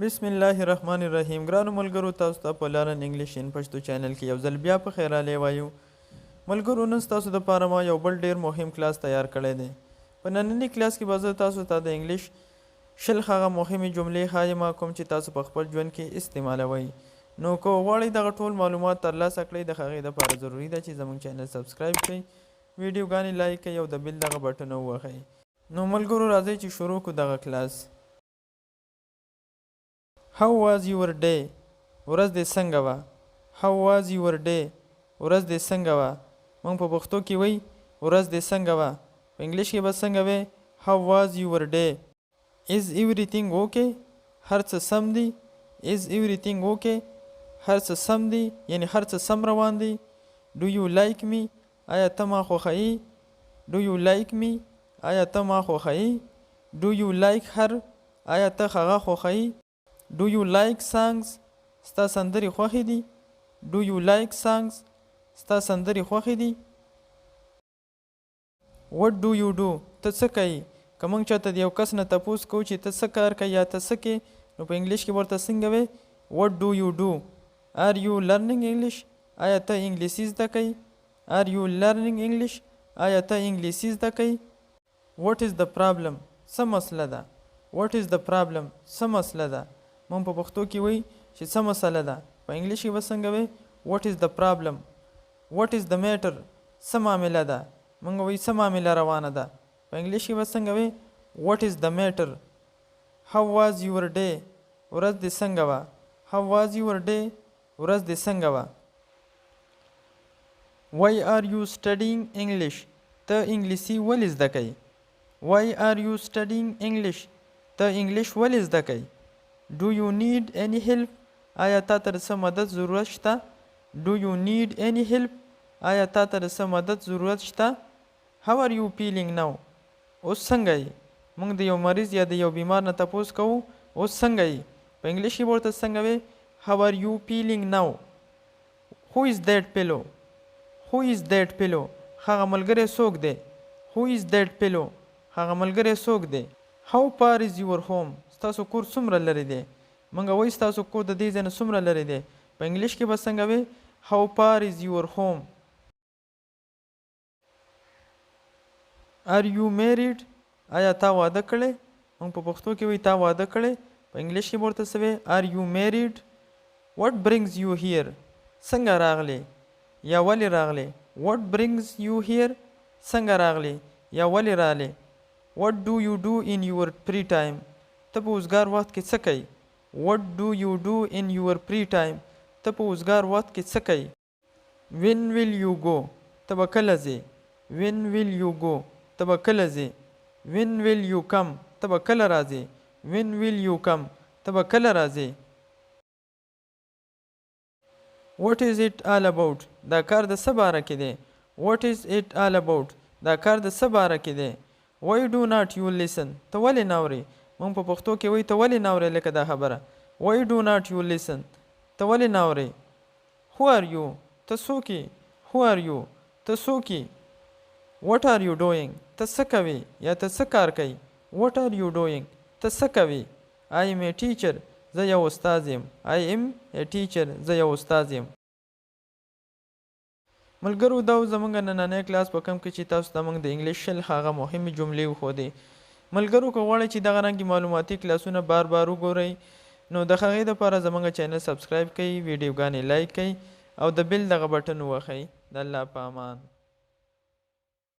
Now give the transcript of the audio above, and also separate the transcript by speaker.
Speaker 1: بسم الله الرحمن الرحیم. ګرانو ملګرو، تاسو ته په لرن انګلیش ان پښتو چینل کې یو ځل بیا په خیر راغلی وایو. ملګرو، نن ستاسو دپاره ما یو بل ډیر مهم کلاس تیار کړی دی. په ننني کلاس کې به زه تاسو ته د انګلیش شل هغه مهمې جملې ښایم کوم چې تاسو په خپل ژوند کې استعمالوئ. نو که غواړئ دغه ټول معلومات ترلاسه کړئ، د هغې دپاره ضروري ده چې زموږ چینل سبسکرایب کړئ، ویډیوګانې لایک کړئ او د بیل دغه بټن ووهئ. نو ملګرو، راځئ چې شروع کړو دغه کلاس. How was your day? ورځ دې څنګه وه؟ How was your day? ورځ دې څنګه وه؟ موږ په پښتو کې وایي ورځ دې څنګه وه. په انګلیش کې به څنګه وایي؟ How was your day? Is everything okay? هر څه سم دي. Is everything okay? هر څه سم دي، یعنی هر څه سم روان دي. Do you like me? آیا ته ما خوښوې؟ Do you like me? آیا ته ما خوښوې؟ Do you like her? آیا ته هغه خوښوې؟ Do you like songs? ستا سندرې خوښې دي. Do you like songs? ستا سندرې خوښې دي. What do you do? ته څه کوې؟ که موږ چاته د یو کس نه تپوس کوو چې ته څه کار کوې یا ته څه کوې، نو په انګلیش کې ورته څنګه وایي؟ What do you do? Are you learning English? آیا ته انګلیسي زده کوې؟ Are you learning English? آیا ته انګلیسي زده کوې؟ What is the problem? څه مسله ده؟ What is the problem? څه مسله ده؟ موږ په پښتو کې وایي چې څه مسله ده. په انګلیش کې به څنګه وایي؟ What is the problem? What is the matter? څه معامله ده؟ موږ وایي څه معامله روانه ده. په انګلیش کې به څنګه وایي؟ What is the matter? How was your day? ورځ دې څنګه وه؟ How was your day? ورځ دې څنګه وه؟ Why are you studying English? ته انګلیسي ولې زده کوې؟ Why are you studying English? ته انګلیش ولې زده کوې؟ Do you need any help? آیا تا ته د څه مدد ضرورت شته؟ Do you need any help? آیا تا ته د څه مدد ضرورت شته؟ How are you feeling now? اوس څنګه یې؟ موږ د یو مریض یا د یو بیمار نه تپوس کوو اوس څنګه یې؟ په انګلیش کې ورته څنګه وایي؟ How are you feeling now? Who is that fellow? Who is that fellow? هغه ملګری څوک دی؟ Who is that fellow? هغه ملګری څوک دی؟ How far is your home? ستاسو کور څومره لرې دی؟ موږ وایي ستاسو کور د دې ځای نه څومره لرې دی. په انګلیش کې به څنګه وایي؟ How far is your home? Are you married? آیا تا واده کړی؟ موږ په پښتو کې وایي تا واده کړی. په انګلیش کې ورته څه وایي؟ Are you married? What brings you here? څنګه راغلی یا ولې راغلی؟ What brings you here? څنګه راغلی یا ولې راغلی؟ What do you do in your free time? ته په اوزګار وخت کې څه کوې؟ What do you do in your free time? ته په اوزګار وخت کې څه کوې؟ When will you go? ته به کله ځې؟ When will you go? ته به کله ځې؟ When will you come? ته به کله راځې؟ When will you come? ته به کله راځې؟ What is it all about? دا کار د څه باره کې دی؟ What is it all about? دا کار د څه باره کې دی؟ Why do not you listen? ته ولې نه اورې؟ موږ په پښتو کې وایي ته ولې نه اورې لکه دا خبره. Why do not you listen? ته ولې نه اورې؟ Who are you? ته څوک یې؟ Who are you? ته څوک یې؟ What are you doing? ته څه کوې یا ته څه کار کوې؟ What are you doing? ته څه کوې؟ I am a teacher. زه یو استاد یم. I am a teacher. زه یو استاد یم. ملګرو، دا زموږ نننی کلاس په کوم کې چې تاسو ته موږ د انګلیش شل هغه مهمې جملې وښودې. ملګرو، که غواړئ چې دغه رنګې معلوماتي کلاسونه بار بار وګورئ، نو د هغې دپاره زموږ چینل سبسکرایب کړئ، ویډیوګانې لایک کړئ او د بیل دغه بټن ووهئ. د الله په امان.